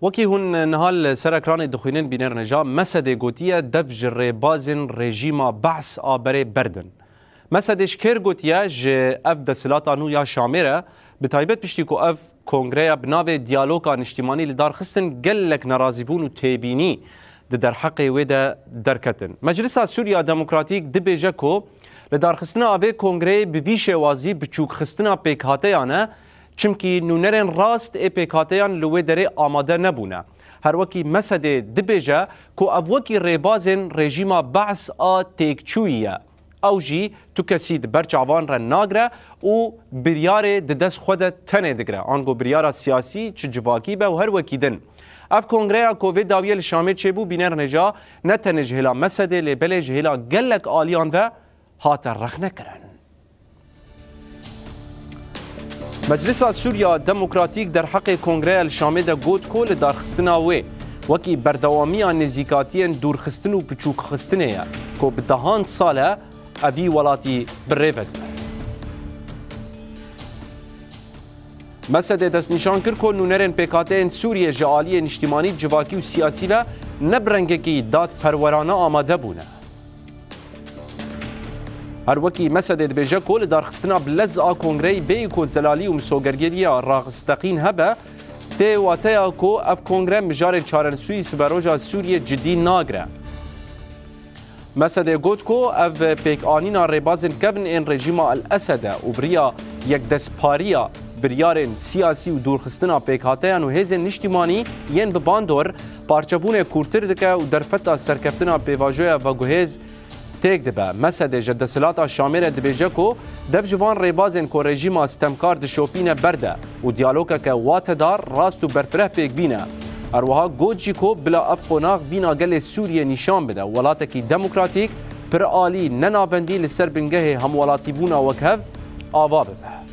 وکی هون نهال سرکران دخوینن بینر نجا مسد گوتیه دفج ریبازن رژیما بعث آبره بردن. مسدش کر گوتیه جه اف دسلاتانو یا شامره به تایبت پشتی که اف کنگره بناو دیالوگا نشتیمانی لدار خستن گلک نرازیبون و تیبینی در حق ویده درکتن. مجلس سوریا دموکراتیک دبیجه که لدار خستن آبه کنگره بویش وازی بچوک خستن پیکاته یانه چمکی نونرن راست ای پیکاتیان لوی داره آماده نبونه. هر وکی مسده دبیجه که اوکی ریبازن رژیما بعث تیکچویه. او جی تو کسی برچاوان را ناگره و بریار دست خود تنه دگره. آنگو بریار سیاسی چه جواکی به و هر وکی دن. اف کنگره کووید داویل شامل چه بو بینر نجا نتنه جهلا مسده لبله جهلا گلک آلیان و هات رخ نکرن. مجلس سوریا دموکراتیک در حق کنگره الشامه دا گوت کو لدارخستنا وی وکی بردوامی نزیکاتی دورخستن و پچوک خستنه یا که بدهان ساله اوی ولاتی بریفت مسد دست نشان کرد که نونرن پیکاته سوریه جعالی نشتیمانی جواکی و سیاسی و نبرنگه که داد پرورانه آماده بونه. هر وکی مسد دبیجه کل دارخستنا بلز کنگره بی کو زلالی و مسوگرگیری راغستقین هبه تی واتیا کو اف کنگره مجار چارنسوی سبروجا سوریه جدی ناگره. مسد گوت کو اف پیک آنینا ریبازن کبن این رژیما الاسده و بریا یک دسپاریا بریارن سیاسی و دورخستنا پیک هاتیان و هیزن نشتیمانی ین بباندور پارچبون کورتر دکه و درفتا سرکفتنا پیواجویا و گوهیز تیک دبه مسد جد سلاتا شامل دبیجه کو دف جوان ریبازن کو رژیم استمکار دشوپینه برده و دیالوگا که واتدار راست و برفره پیک بینه اروها گوجی کو بلا اف قناغ بینا گل سوریه نشان بده ولاتکی دموکراتیک پر آلی ننابندی لسر بنگه هم ولاتی بونا وکهف آوا بده.